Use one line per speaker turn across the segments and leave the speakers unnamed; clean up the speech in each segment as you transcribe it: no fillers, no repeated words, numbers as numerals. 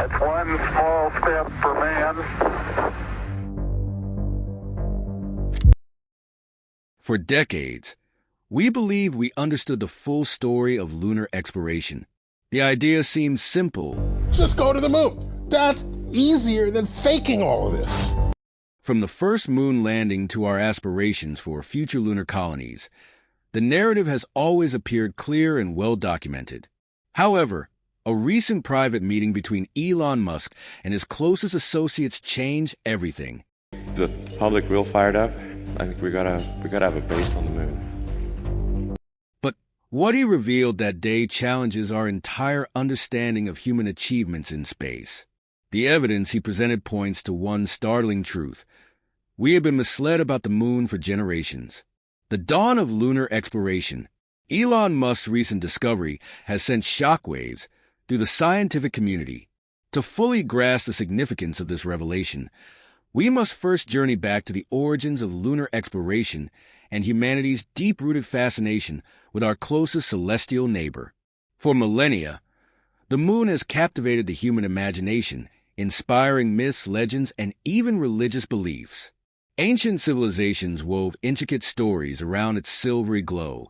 It's one small step for man.
For decades, we believed we understood the full story of lunar exploration. The idea seemed simple.
Just go to the moon. That's easier than faking all of this.
From the first moon landing to our aspirations for future lunar colonies, the narrative has always appeared clear and well documented. However, a recent private meeting between Elon Musk and his closest associates changed everything.
The public real fired up. I think we gotta have a base on the moon.
But what he revealed that day challenges our entire understanding of human achievements in space. The evidence he presented points to one startling truth. We have been misled about the moon for generations. The dawn of lunar exploration. Elon Musk's recent discovery has sent shockwaves through the scientific community. To fully grasp the significance of this revelation, we must first journey back to the origins of lunar exploration and humanity's deep-rooted fascination with our closest celestial neighbor. For millennia, the moon has captivated the human imagination, inspiring myths, legends, and even religious beliefs. Ancient civilizations wove intricate stories around its silvery glow,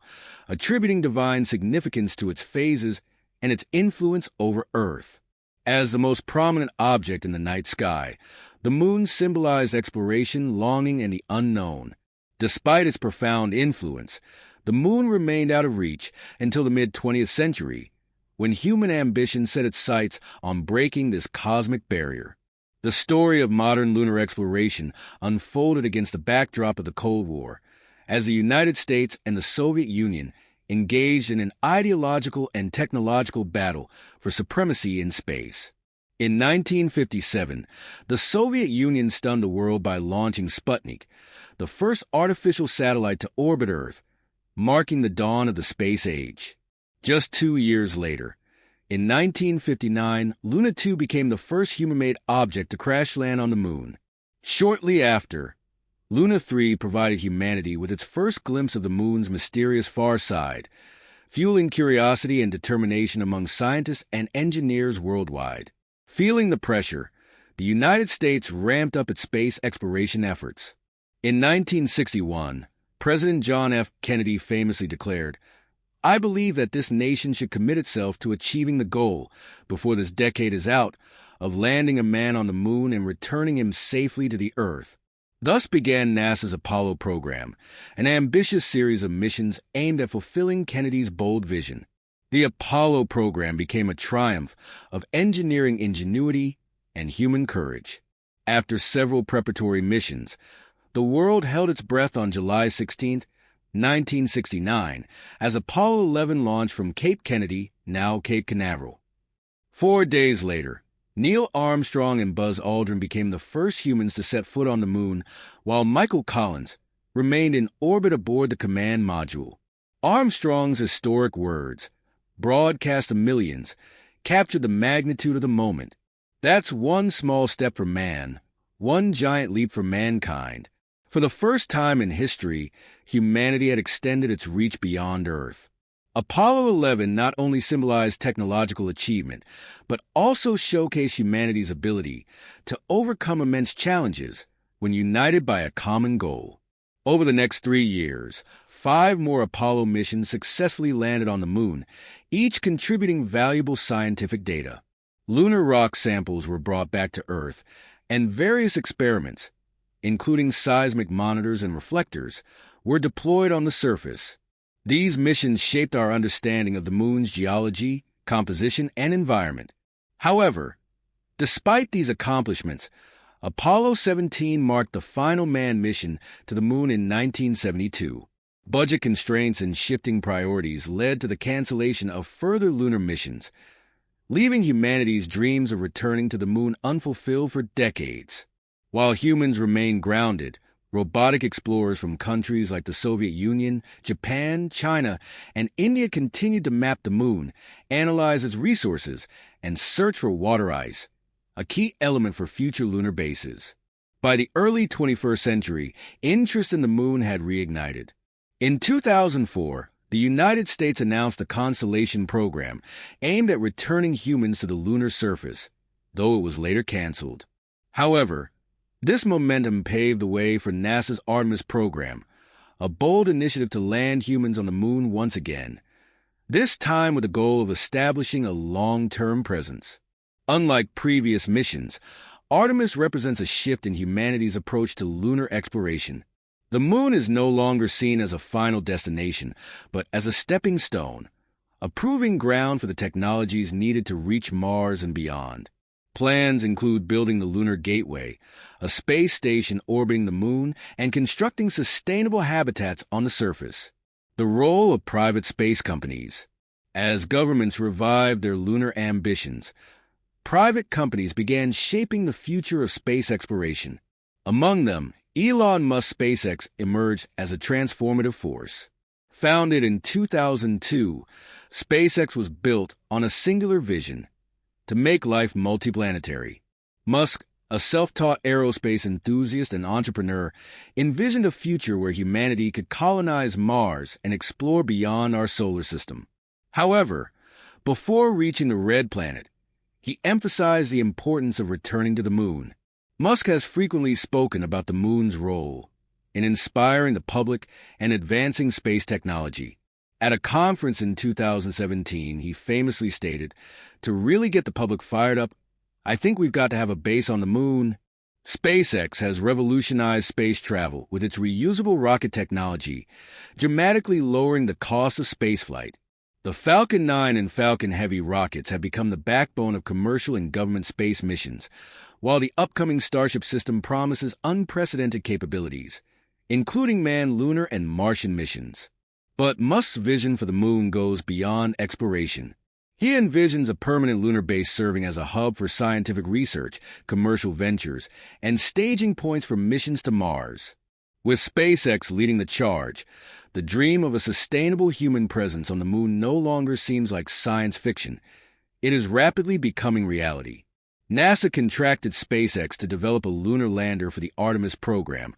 attributing divine significance to its phases and its influence over Earth. As the most prominent object in the night sky, the moon symbolized exploration, longing, and the unknown. Despite its profound influence, the moon remained out of reach until the mid-20th century, when human ambition set its sights on breaking this cosmic barrier. The story of modern lunar exploration unfolded against the backdrop of the Cold War, as the United States and the Soviet Union engaged in an ideological and technological battle for supremacy in space. In 1957, the Soviet Union stunned the world by launching Sputnik, the first artificial satellite to orbit Earth, marking the dawn of the space age. Just 2 years later, in 1959, Luna 2 became the first human-made object to crash land on the moon. Shortly after, Luna 3 provided humanity with its first glimpse of the moon's mysterious far side, fueling curiosity and determination among scientists and engineers worldwide. Feeling the pressure, the United States ramped up its space exploration efforts. In 1961, President John F. Kennedy famously declared, "I believe that this nation should commit itself to achieving the goal, before this decade is out, of landing a man on the moon and returning him safely to the Earth." Thus began NASA's Apollo program, an ambitious series of missions aimed at fulfilling Kennedy's bold vision. The Apollo program became a triumph of engineering ingenuity and human courage. After several preparatory missions, the world held its breath on July 16, 1969, as Apollo 11 launched from Cape Kennedy, now Cape Canaveral. 4 days later, Neil Armstrong and Buzz Aldrin became the first humans to set foot on the moon, while Michael Collins remained in orbit aboard the command module. Armstrong's historic words, broadcast to millions, captured the magnitude of the moment. "That's one small step for man, one giant leap for mankind." For the first time in history, humanity had extended its reach beyond Earth. Apollo 11 not only symbolized technological achievement, but also showcased humanity's ability to overcome immense challenges when united by a common goal. Over the next 3 years, 5 more Apollo missions successfully landed on the moon, each contributing valuable scientific data. Lunar rock samples were brought back to Earth, and various experiments, including seismic monitors and reflectors, were deployed on the surface. These missions shaped our understanding of the moon's geology, composition, and environment. However, despite these accomplishments, Apollo 17 marked the final manned mission to the moon in 1972. Budget constraints and shifting priorities led to the cancellation of further lunar missions, leaving humanity's dreams of returning to the moon unfulfilled for decades. While humans remained grounded, robotic explorers from countries like the Soviet Union, Japan, China, and India continued to map the moon, analyze its resources, and search for water ice, a key element for future lunar bases. By the early 21st century, interest in the moon had reignited. In 2004, the United States announced the Constellation program aimed at returning humans to the lunar surface. though it was later canceled. However, this momentum paved the way for NASA's Artemis program, a bold initiative to land humans on the moon once again, this time with the goal of establishing a long-term presence. Unlike previous missions, Artemis represents a shift in humanity's approach to lunar exploration. The moon is no longer seen as a final destination, but as a stepping stone, a proving ground for the technologies needed to reach Mars and beyond. Plans include building the Lunar Gateway, a space station orbiting the moon, and constructing sustainable habitats on the surface. The role of private space companies. As governments revived their lunar ambitions, private companies began shaping the future of space exploration. Among them, Elon Musk's SpaceX emerged as a transformative force. Founded in 2002, SpaceX was built on a singular vision: to make life multiplanetary. Musk, a self-taught aerospace enthusiast and entrepreneur, envisioned a future where humanity could colonize Mars and explore beyond our solar system. However, before reaching the Red Planet, he emphasized the importance of returning to the moon. Musk has frequently spoken about the moon's role in inspiring the public and advancing space technology. At a conference in 2017, he famously stated, "To really get the public fired up, I think we've got to have a base on the moon." SpaceX has revolutionized space travel with its reusable rocket technology, dramatically lowering the cost of spaceflight. The Falcon 9 and Falcon Heavy rockets have become the backbone of commercial and government space missions, while the upcoming Starship system promises unprecedented capabilities, including manned lunar and Martian missions. But Musk's vision for the moon goes beyond exploration. He envisions a permanent lunar base serving as a hub for scientific research, commercial ventures, and staging points for missions to Mars. With SpaceX leading the charge, the dream of a sustainable human presence on the moon no longer seems like science fiction. It is rapidly becoming reality. NASA contracted SpaceX to develop a lunar lander for the Artemis program,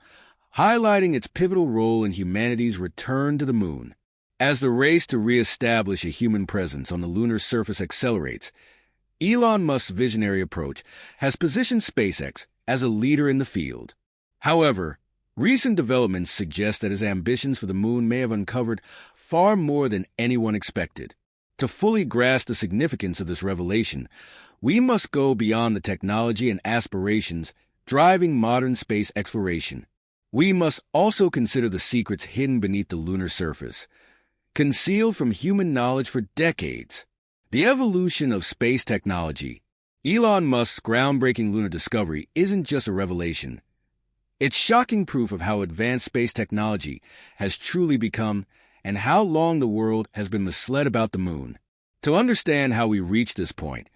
highlighting its pivotal role in humanity's return to the moon. As the race to re-establish a human presence on the lunar surface accelerates, Elon Musk's visionary approach has positioned SpaceX as a leader in the field. However, recent developments suggest that his ambitions for the moon may have uncovered far more than anyone expected. To fully grasp the significance of this revelation, we must go beyond the technology and aspirations driving modern space exploration. We must also consider the secrets hidden beneath the lunar surface, concealed from human knowledge for decades. The evolution of space technology. Elon Musk's groundbreaking lunar discovery isn't just a revelation. It's shocking proof of how advanced space technology has truly become and how long the world has been misled about the moon. To understand how we reached this point,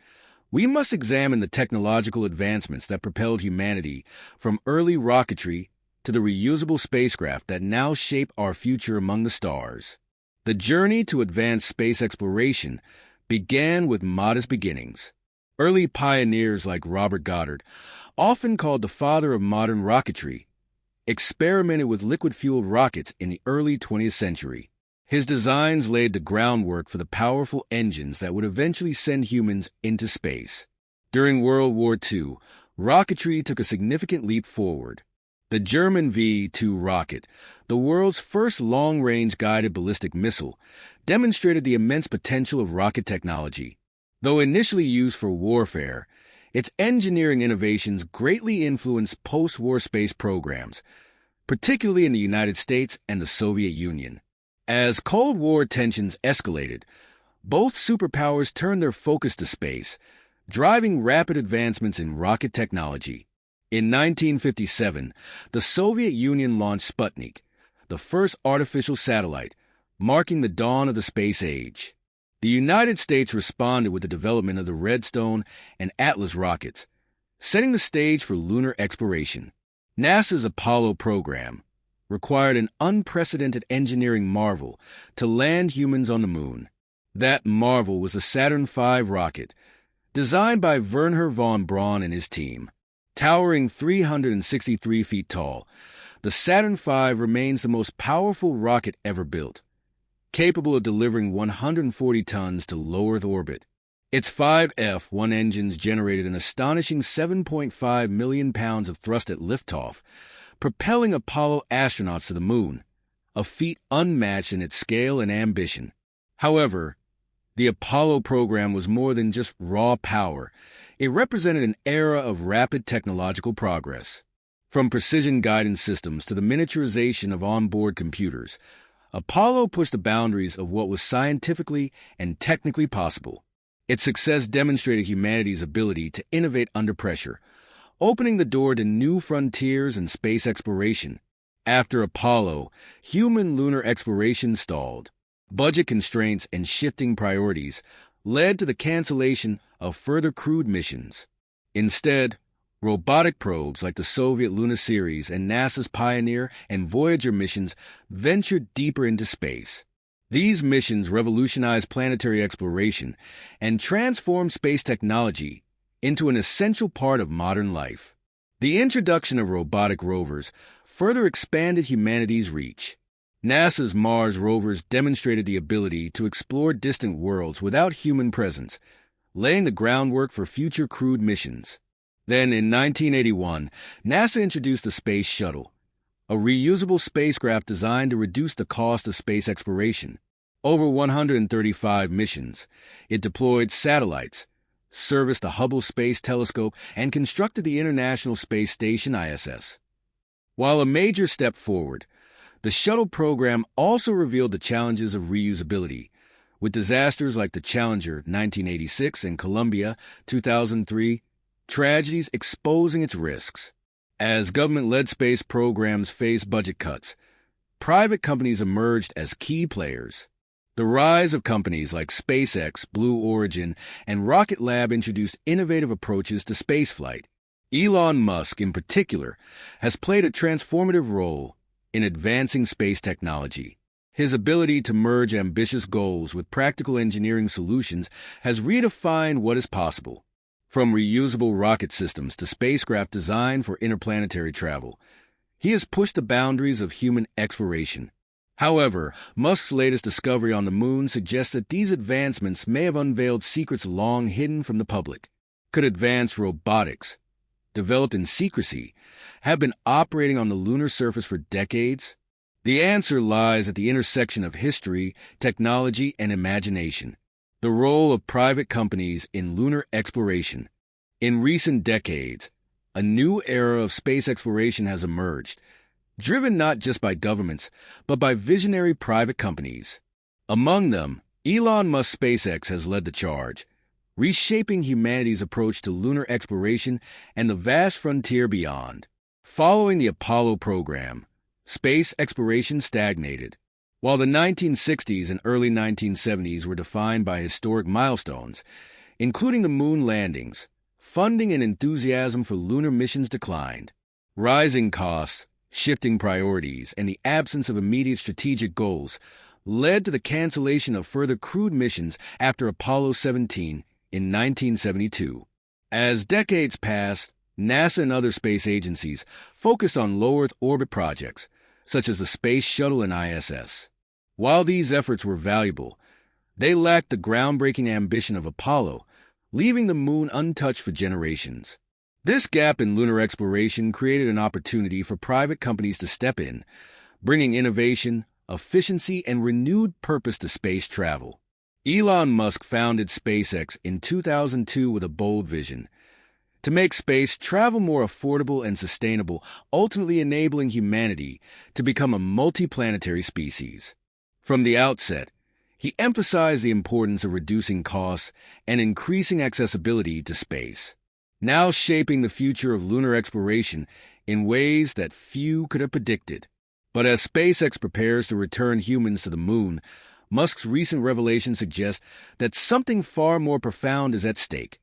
we must examine the technological advancements that propelled humanity from early rocketry to the reusable spacecraft that now shape our future among the stars. The journey to advanced space exploration began with modest beginnings. Early pioneers like Robert Goddard, often called the father of modern rocketry, experimented with liquid-fueled rockets in the early 20th century. His designs laid the groundwork for the powerful engines that would eventually send humans into space. During World War II, rocketry took a significant leap forward. The German V-2 rocket, the world's first long-range guided ballistic missile, demonstrated the immense potential of rocket technology. Though initially used for warfare, its engineering innovations greatly influenced post-war space programs, particularly in the United States and the Soviet Union. As Cold War tensions escalated, both superpowers turned their focus to space, driving rapid advancements in rocket technology. In 1957, the Soviet Union launched Sputnik, the first artificial satellite, marking the dawn of the space age. The United States responded with the development of the Redstone and Atlas rockets, setting the stage for lunar exploration. NASA's Apollo program required an unprecedented engineering marvel to land humans on the moon. That marvel was the Saturn V rocket, designed by Wernher von Braun and his team. Towering 363 feet tall, the Saturn V remains the most powerful rocket ever built, capable of delivering 140 tons to low Earth orbit. Its 5 F-1 engines generated an astonishing 7.5 million pounds of thrust at liftoff, propelling Apollo astronauts to the moon, a feat unmatched in its scale and ambition. However, the Apollo program was more than just raw power. It represented an era of rapid technological progress. From precision guidance systems to the miniaturization of onboard computers, Apollo pushed the boundaries of what was scientifically and technically possible. Its success demonstrated humanity's ability to innovate under pressure, opening the door to new frontiers in space exploration. After Apollo, human lunar exploration stalled. Budget constraints and shifting priorities led to the cancellation of further crewed missions. Instead, robotic probes like the Soviet Luna series and NASA's Pioneer and Voyager missions ventured deeper into space. These missions revolutionized planetary exploration and transformed space technology into an essential part of modern life. The introduction of robotic rovers further expanded humanity's reach. NASA's Mars rovers demonstrated the ability to explore distant worlds without human presence, laying the groundwork for future crewed missions. Then, in 1981, NASA introduced the Space Shuttle, a reusable spacecraft designed to reduce the cost of space exploration. Over 135 missions, it deployed satellites, serviced the Hubble Space Telescope, and constructed the International Space Station ISS. While a major step forward, the shuttle program also revealed the challenges of reusability, with disasters like the Challenger 1986 and Columbia 2003 tragedies exposing its risks. As government-led space programs faced budget cuts, private companies emerged as key players. The rise of companies like SpaceX, Blue Origin, and Rocket Lab introduced innovative approaches to spaceflight. Elon Musk, in particular, has played a transformative role in advancing space technology. His ability to merge ambitious goals with practical engineering solutions has redefined what is possible. From reusable rocket systems to spacecraft designed for interplanetary travel, he has pushed the boundaries of human exploration. However, Musk's latest discovery on the moon suggests that these advancements may have unveiled secrets long hidden from the public. Could advanced robotics, developed in secrecy, have been operating on the lunar surface for decades? The answer lies at the intersection of history, technology, and imagination. The role of private companies in lunar exploration. In recent decades, a new era of space exploration has emerged, driven not just by governments, but by visionary private companies. Among them, Elon Musk's SpaceX has led the charge, reshaping humanity's approach to lunar exploration and the vast frontier beyond. Following the Apollo program, space exploration stagnated. While the 1960s and early 1970s were defined by historic milestones, including the moon landings, funding and enthusiasm for lunar missions declined. Rising costs, shifting priorities, and the absence of immediate strategic goals led to the cancellation of further crewed missions after Apollo 17 in 1972. As decades passed, NASA and other space agencies focused on low Earth orbit projects, such as the Space Shuttle and ISS. While these efforts were valuable, they lacked the groundbreaking ambition of Apollo, leaving the moon untouched for generations. This gap in lunar exploration created an opportunity for private companies to step in, bringing innovation, efficiency, and renewed purpose to space travel. Elon Musk founded SpaceX in 2002 with a bold vision: to make space travel more affordable and sustainable, ultimately enabling humanity to become a multiplanetary species. From the outset, he emphasized the importance of reducing costs and increasing accessibility to space, now shaping the future of lunar exploration in ways that few could have predicted. But as SpaceX prepares to return humans to the moon, Musk's recent revelation suggests that something far more profound is at stake.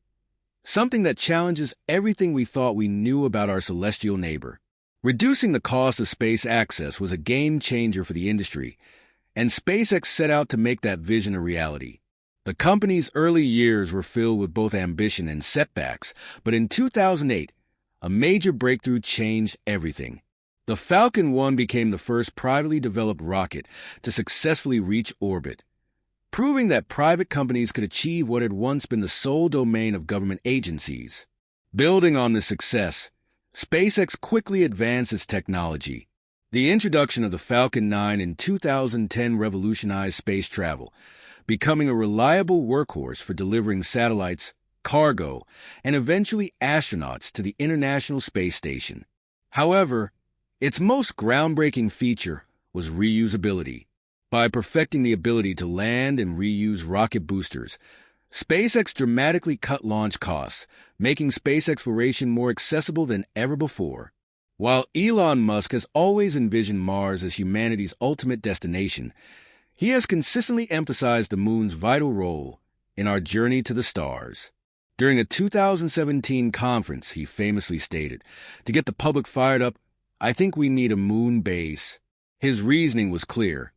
Something that challenges everything we thought we knew about our celestial neighbor. Reducing the cost of space access was a game changer for the industry, and SpaceX set out to make that vision a reality. The company's early years were filled with both ambition and setbacks, but in 2008, a major breakthrough changed everything. The Falcon 1 became the first privately developed rocket to successfully reach orbit. proving that private companies could achieve what had once been the sole domain of government agencies. Building on this success, SpaceX quickly advanced its technology. The introduction of the Falcon 9 in 2010 revolutionized space travel, becoming a reliable workhorse for delivering satellites, cargo, and eventually astronauts to the International Space Station. However, its most groundbreaking feature was reusability. By perfecting the ability to land and reuse rocket boosters, SpaceX dramatically cut launch costs, making space exploration more accessible than ever before. While Elon Musk has always envisioned Mars as humanity's ultimate destination, he has consistently emphasized the moon's vital role in our journey to the stars. During a 2017 conference, he famously stated, "To get the public fired up, I think we need a moon base." His reasoning was clear.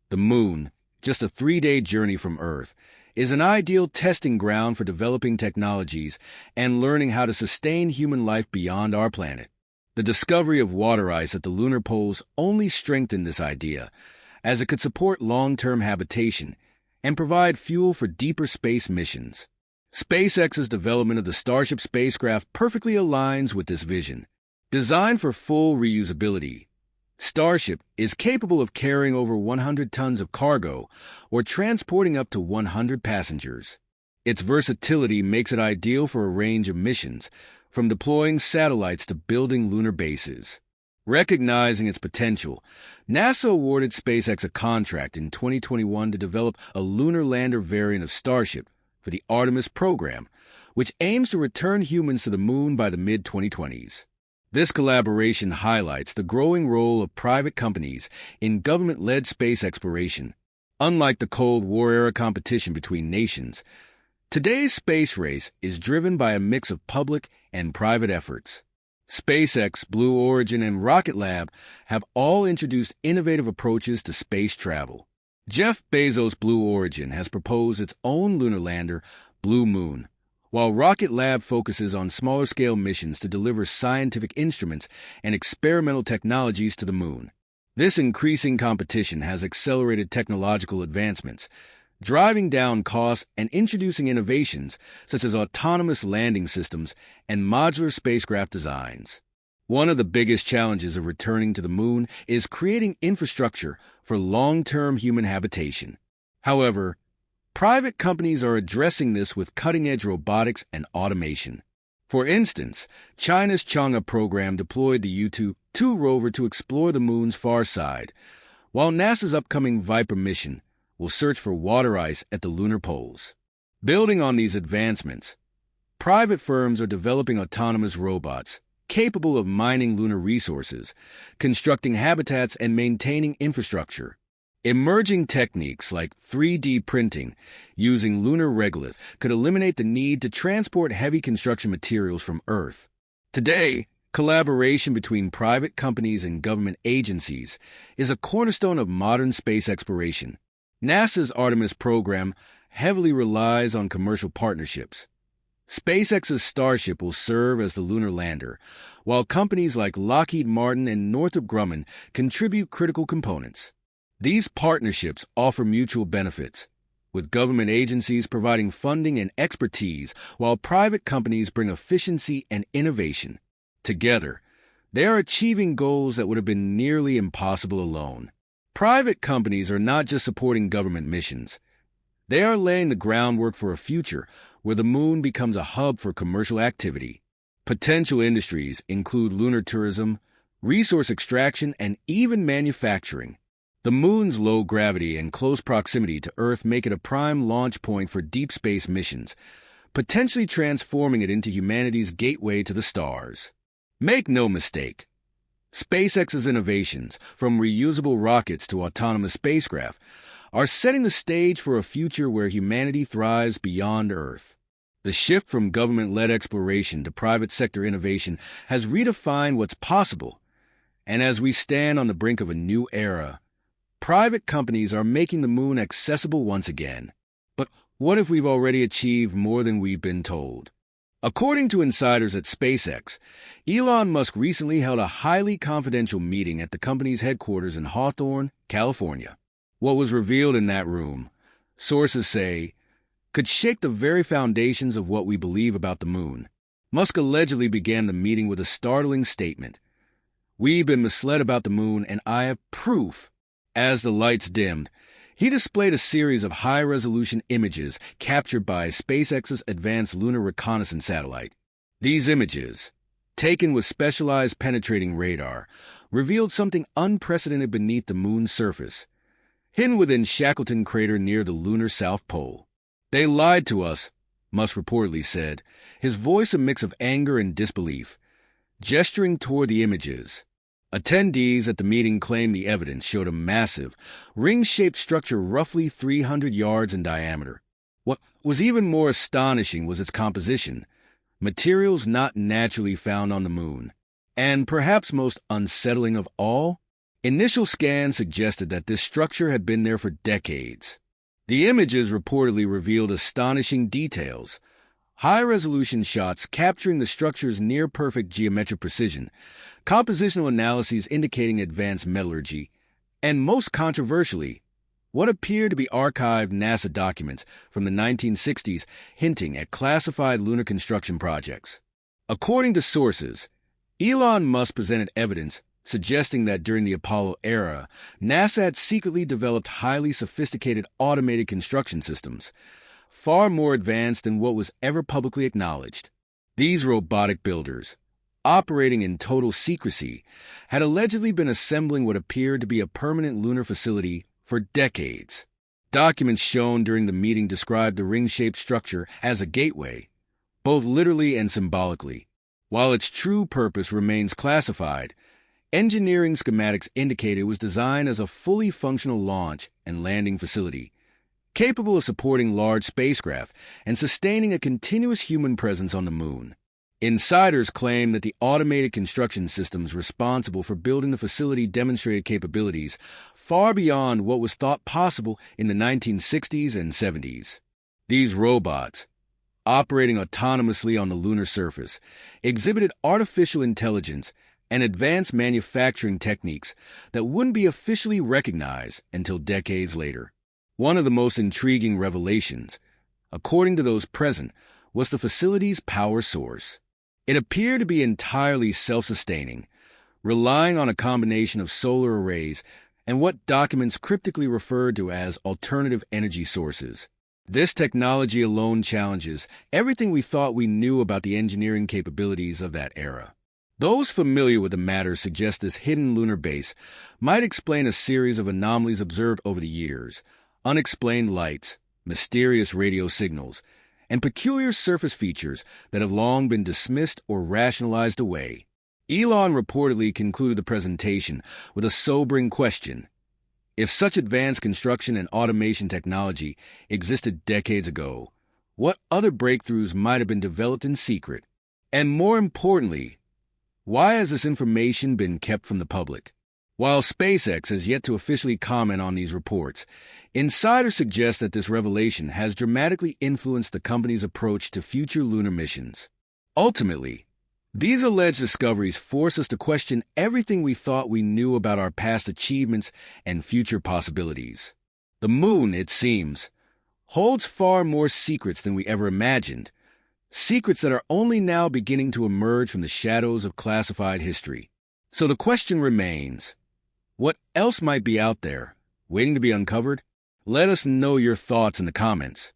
The moon, just a 3-day journey from Earth, is an ideal testing ground for developing technologies and learning how to sustain human life beyond our planet. The discovery of water ice at the lunar poles only strengthened this idea, as it could support long-term habitation and provide fuel for deeper space missions. SpaceX's development of the Starship spacecraft perfectly aligns with this vision. Designed for full reusability, Starship is capable of carrying over 100 tons of cargo or transporting up to 100 passengers. Its versatility makes it ideal for a range of missions, from deploying satellites to building lunar bases. Recognizing its potential, NASA awarded SpaceX a contract in 2021 to develop a lunar lander variant of Starship for the Artemis program, which aims to return humans to the moon by the mid-2020s. This collaboration highlights the growing role of private companies in government-led space exploration. Unlike the Cold War-era competition between nations, today's space race is driven by a mix of public and private efforts. SpaceX, Blue Origin, and Rocket Lab have all introduced innovative approaches to space travel. Jeff Bezos' Blue Origin has proposed its own lunar lander, Blue Moon, while Rocket Lab focuses on smaller-scale missions to deliver scientific instruments and experimental technologies to the moon. This increasing competition has accelerated technological advancements, driving down costs and introducing innovations such as autonomous landing systems and modular spacecraft designs. One of the biggest challenges of returning to the moon is creating infrastructure for long-term human habitation. However, private companies are addressing this with cutting-edge robotics and automation. For instance, China's Chang'e program deployed the Yutu-2 rover to explore the moon's far side, while NASA's upcoming Viper mission will search for water ice at the lunar poles. Building on these advancements, private firms are developing autonomous robots capable of mining lunar resources, constructing habitats, and maintaining infrastructure. Emerging techniques like 3D printing using lunar regolith could eliminate the need to transport heavy construction materials from Earth. Today, collaboration between private companies and government agencies is a cornerstone of modern space exploration. NASA's Artemis program heavily relies on commercial partnerships. SpaceX's Starship will serve as the lunar lander, while companies like Lockheed Martin and Northrop Grumman contribute critical components. These partnerships offer mutual benefits, with government agencies providing funding and expertise, while private companies bring efficiency and innovation. Together, they are achieving goals that would have been nearly impossible alone. Private companies are not just supporting government missions. They are laying the groundwork for a future where the moon becomes a hub for commercial activity. Potential industries include lunar tourism, resource extraction, and even manufacturing. The moon's low gravity and close proximity to Earth make it a prime launch point for deep space missions, potentially transforming it into humanity's gateway to the stars. Make no mistake, SpaceX's innovations, from reusable rockets to autonomous spacecraft, are setting the stage for a future where humanity thrives beyond Earth. The shift from government-led exploration to private sector innovation has redefined what's possible, and as we stand on the brink of a new era, private companies are making the moon accessible once again. But what if we've already achieved more than we've been told? According to insiders at SpaceX, Elon Musk recently held a highly confidential meeting at the company's headquarters in Hawthorne, California. What was revealed in that room sources say, could shake the very foundations of what we believe about the moon. Musk allegedly began the meeting with a startling statement. "We've been misled about the moon, and I have proof." As the lights dimmed, he displayed a series of high-resolution images captured by SpaceX's Advanced Lunar Reconnaissance Satellite. These images, taken with specialized penetrating radar, revealed something unprecedented beneath the moon's surface, hidden within Shackleton Crater near the lunar South Pole. "They lied to us," Musk reportedly said, his voice a mix of anger and disbelief, gesturing toward the images. Attendees at the meeting claimed the evidence showed a massive, ring-shaped structure roughly 300 yards in diameter. What was even more astonishing was its composition, materials not naturally found on the moon. And perhaps most unsettling of all, initial scans suggested that this structure had been there for decades. The images reportedly revealed astonishing details, high-resolution shots capturing the structure's near-perfect geometric precision, compositional analyses indicating advanced metallurgy, and most controversially, what appeared to be archived NASA documents from the 1960s hinting at classified lunar construction projects. According to sources, Elon Musk presented evidence suggesting that during the Apollo era, NASA had secretly developed highly sophisticated automated construction systems, far more advanced than what was ever publicly acknowledged. These robotic builders, operating in total secrecy, had allegedly been assembling what appeared to be a permanent lunar facility for decades. Documents shown during the meeting described the ring-shaped structure as a gateway, both literally and symbolically. While its true purpose remains classified, engineering schematics indicate it was designed as a fully functional launch and landing facility, capable of supporting large spacecraft and sustaining a continuous human presence on the moon. Insiders claim that the automated construction systems responsible for building the facility demonstrated capabilities far beyond what was thought possible in the 1960s and 70s. These robots, operating autonomously on the lunar surface, exhibited artificial intelligence and advanced manufacturing techniques that wouldn't be officially recognized until decades later. One of the most intriguing revelations, according to those present, was the facility's power source. It appeared to be entirely self-sustaining, relying on a combination of solar arrays and what documents cryptically referred to as alternative energy sources. This technology alone challenges everything we thought we knew about the engineering capabilities of that era. Those familiar with the matter suggest this hidden lunar base might explain a series of anomalies observed over the years: unexplained lights, mysterious radio signals, and peculiar surface features that have long been dismissed or rationalized away. Elon reportedly concluded the presentation with a sobering question. If such advanced construction and automation technology existed decades ago, what other breakthroughs might have been developed in secret? And more importantly, why has this information been kept from the public? While SpaceX has yet to officially comment on these reports, insiders suggest that this revelation has dramatically influenced the company's approach to future lunar missions. Ultimately, these alleged discoveries force us to question everything we thought we knew about our past achievements and future possibilities. The moon, it seems, holds far more secrets than we ever imagined, secrets that are only now beginning to emerge from the shadows of classified history. So the question remains: what else might be out there, waiting to be uncovered? Let us know your thoughts in the comments.